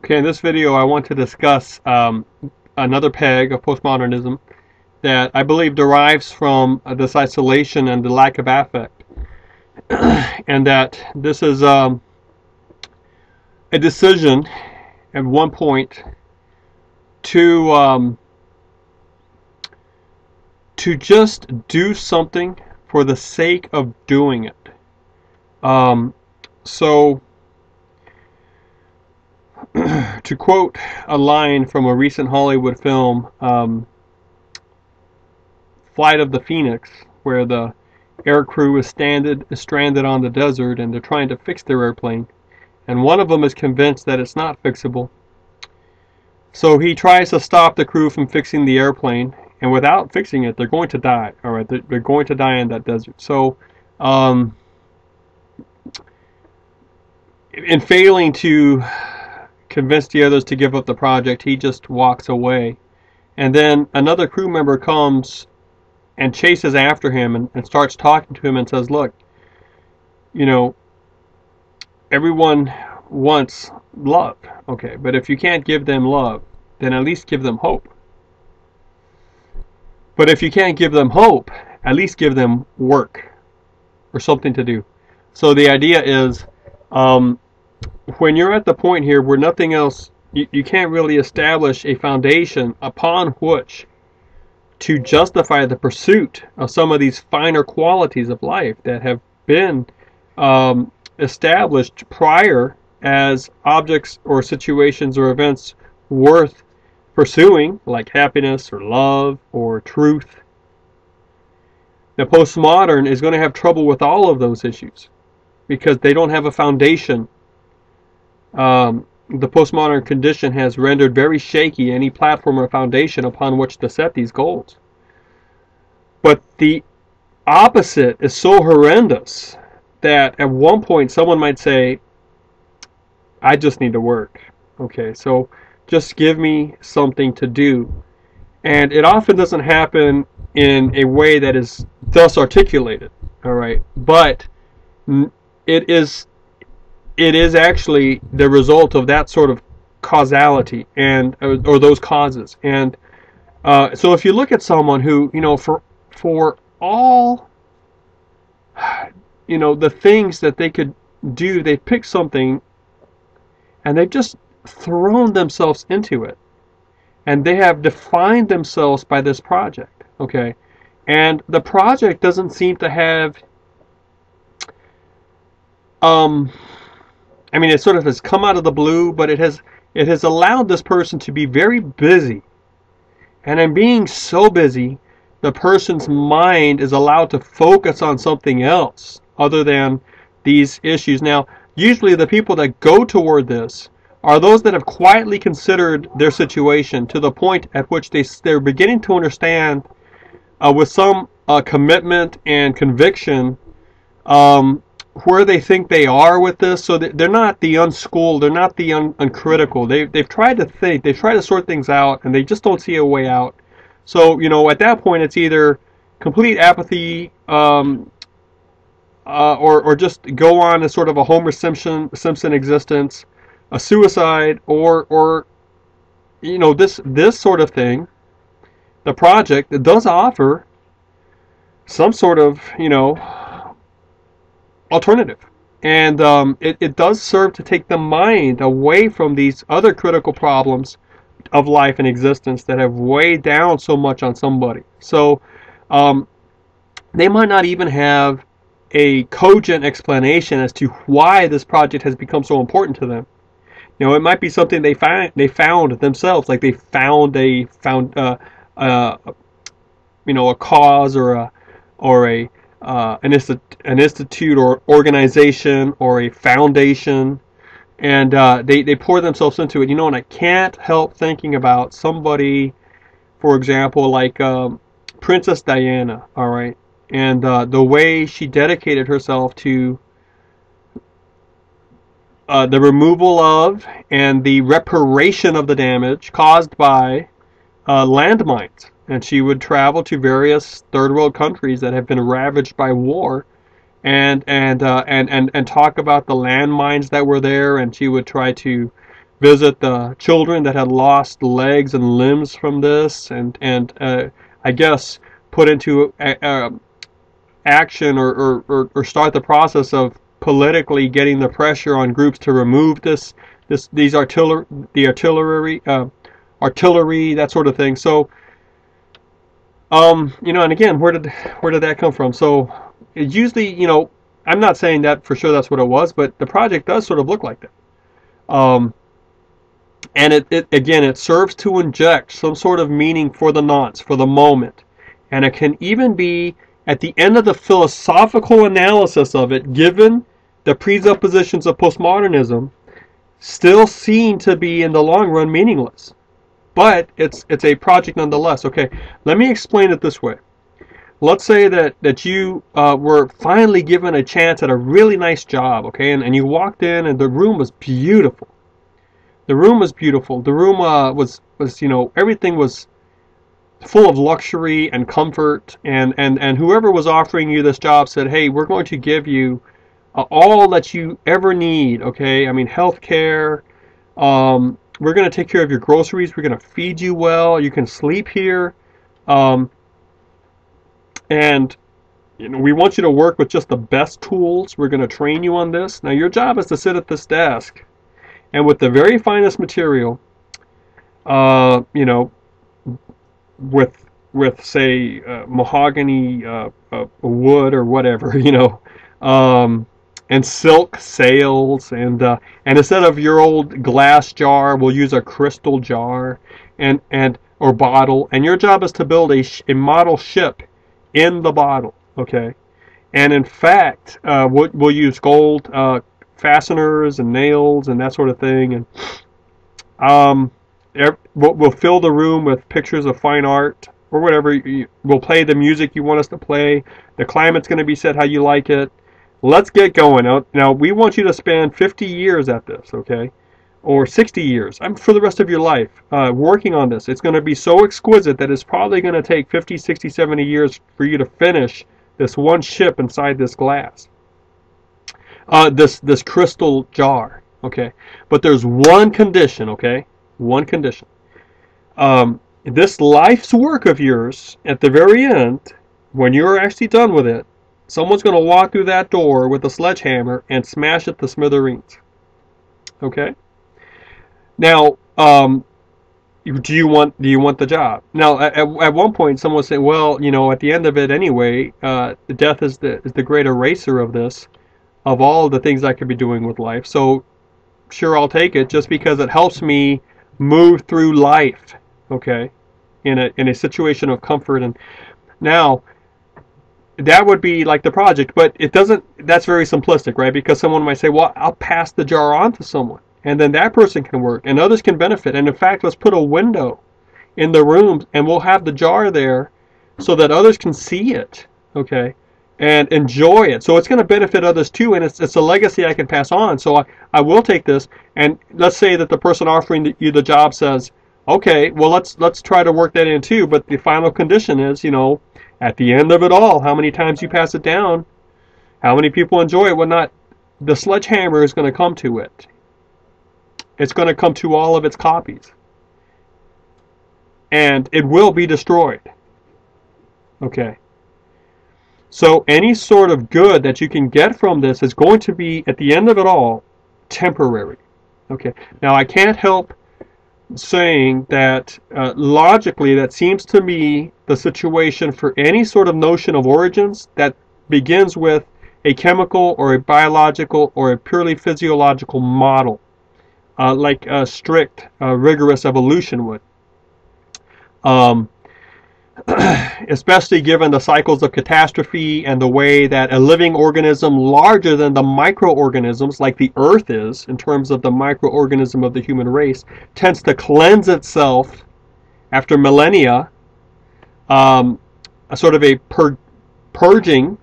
Okay, in this video I want to discuss another peg of postmodernism that I believe derives from this isolation and the lack of affect. And that this is a decision at one point to just do something for the sake of doing it. So to quote a line from a recent Hollywood film, Flight of the Phoenix, where the air crew is stranded on the desert and they're trying to fix their airplane, and one of them is convinced that it's not fixable. So he tries to stop the crew from fixing the airplane, and without fixing it, they're going to die. All right, they're going to die in that desert. So, in failing to convince the others to give up the project, he just walks away. And then another crew member comes and chases after him and starts talking to him and says, look, you know, everyone wants love, okay, but if you can't give them love, then at least give them hope. But if you can't give them hope, at least give them work or something to do. So the idea is, when you're at the point here where nothing else, you can't really establish a foundation upon which to justify the pursuit of some of these finer qualities of life that have been established prior as objects or situations or events worth pursuing, like happiness or love or truth. The postmodern is going to have trouble with all of those issues because they don't have a foundation. The postmodern condition has rendered very shaky any platform or foundation upon which to set these goals. But the opposite is so horrendous that at one point someone might say, I just need to work. Okay, so just give me something to do. And it often doesn't happen in a way that is thus articulated. All right, but it is actually the result of that sort of causality and or those causes. And so if you look at someone who, you know, for all, you know, the things that they could do, they pick something and they've just thrown themselves into it, and they have defined themselves by this project. Okay, and the project doesn't seem to have I mean, it sort of has come out of the blue, but it has allowed this person to be very busy. And in being so busy, the person's mind is allowed to focus on something else other than these issues. Now, usually the people that go toward this are those that have quietly considered their situation to the point at which they're beginning to understand with some commitment and conviction where they think they are with this. So they're not the unschooled, they're not the uncritical. They've tried to think, they've tried to sort things out, and they just don't see a way out. So, you know, at that point it's either complete apathy or just go on as sort of a Homer Simpson existence, a suicide, or you know, this sort of thing. The project, it does offer some sort of, you know, alternative, and it does serve to take the mind away from these other critical problems of life and existence that have weighed down so much on somebody. So they might not even have a cogent explanation as to why this project has become so important to them. You know, it might be something they found themselves, like they found you know, a cause or an institute or organization or a foundation, and they pour themselves into it. You know, and I can't help thinking about somebody, for example, like Princess Diana, all right, and the way she dedicated herself to the removal of and the reparation of the damage caused by landmines. And she would travel to various third world countries that have been ravaged by war, and talk about the landmines that were there, and she would try to visit the children that had lost legs and limbs from this, and I guess put into action or start the process of politically getting the pressure on groups to remove these artillery, that sort of thing. So, and again, where did that come from? So, it usually, I'm not saying that for sure that's what it was, but the project does sort of look like that. And it serves to inject some sort of meaning for the nonce, for the moment. And it can even be, at the end of the philosophical analysis of it, given the presuppositions of postmodernism, still seen to be in the long run meaningless. But it's a project nonetheless. Okay, let me explain it this way. Let's say that you were finally given a chance at a really nice job, okay, and you walked in and the room was beautiful. The room was beautiful. The room was everything was full of luxury and comfort, and whoever was offering you this job said, hey, we're going to give you all that you ever need, okay? I mean, health care, we're going to take care of your groceries, we're going to feed you well, you can sleep here, and we want you to work with just the best tools, we're going to train you on this. Now your job is to sit at this desk, and with the very finest material, with say mahogany wood or whatever, and silk sails, and instead of your old glass jar, we'll use a crystal jar or bottle. And your job is to build a model ship in the bottle, okay? And in fact, we'll use gold fasteners and nails and that sort of thing, and we'll fill the room with pictures of fine art or whatever. We'll play the music you want us to play. The climate's going to be set how you like it. Let's get going. Now we want you to spend 50 years at this, okay? Or 60 years, for the rest of your life, working on this. It's going to be so exquisite that it's probably going to take 50, 60, 70 years for you to finish this one ship inside this glass. This crystal jar, okay? But there's one condition, okay? One condition. This life's work of yours, at the very end, when you're actually done with it, someone's going to walk through that door with a sledgehammer and smash it to smithereens. Okay? Now, do you want the job? Now, at one point, someone will say, well, at the end of it anyway, death is the great eraser of this, of all the things I could be doing with life. So, sure, I'll take it, just because it helps me move through life, okay, in a situation of comfort. And now, that would be like the project, but it doesn't. That's very simplistic, right? Because someone might say, well, I'll pass the jar on to someone, and then that person can work, and others can benefit. And in fact, let's put a window in the room, and we'll have the jar there so that others can see it, okay, and enjoy it. So it's going to benefit others too, and it's a legacy I can pass on. So I will take this, and let's say that the person offering you the job says, okay, well, let's try to work that in too, but the final condition is, at the end of it all, how many times you pass it down, how many people enjoy it, whatnot, the sledgehammer is going to come to it. It's going to come to all of its copies. And it will be destroyed. Okay. So any sort of good that you can get from this is going to be, at the end of it all, temporary. Okay. Now, I can't help saying that logically that seems to me the situation for any sort of notion of origins that begins with a chemical or a biological or a purely physiological model, like a strict, rigorous evolution would. Especially given the cycles of catastrophe and the way that a living organism larger than the microorganisms, like the Earth is, in terms of the microorganism of the human race, tends to cleanse itself after millennia, a sort of a purging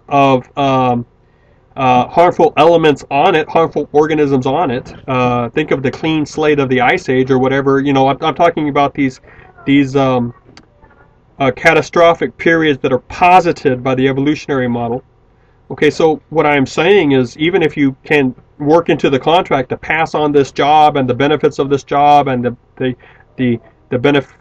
of harmful elements on it, harmful organisms on it. Think of the clean slate of the Ice Age or whatever. I'm talking about these catastrophic periods that are posited by the evolutionary model, Okay, so what I'm saying is, even if you can work into the contract to pass on this job and the benefits of this job and the the benefit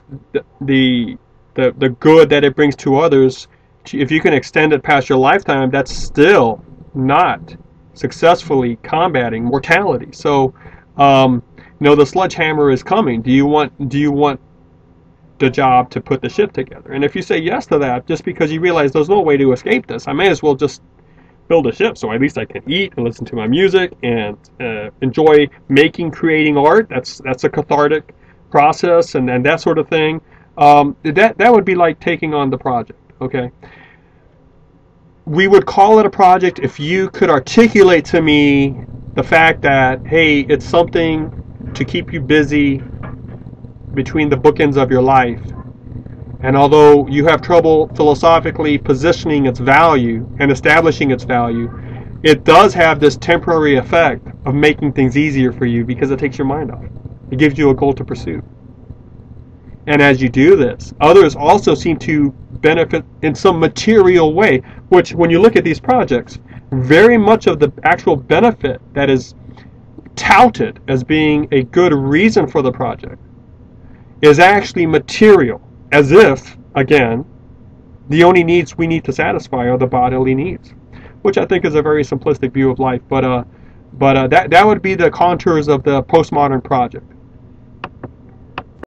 the the good that it brings to others, if you can extend it past your lifetime, that's still not successfully combating mortality. So, the sledgehammer is coming. Do you want the job to put the ship together? And if you say yes to that, just because you realize there's no way to escape this, I may as well just build a ship, so at least I can eat and listen to my music and enjoy creating art. That's a cathartic process, and that sort of thing. That would be like taking on the project. Okay, we would call it a project if you could articulate to me the fact that, hey, it's something to keep you busy between the bookends of your life. And although you have trouble philosophically positioning its value and establishing its value, it does have this temporary effect of making things easier for you because it takes your mind off. It gives you a goal to pursue. And as you do this, others also seem to benefit in some material way, which, when you look at these projects, very much of the actual benefit that is touted as being a good reason for the project is actually material, as if, again, the only needs we need to satisfy are the bodily needs, which I think is a very simplistic view of life. But that would be the contours of the postmodern project.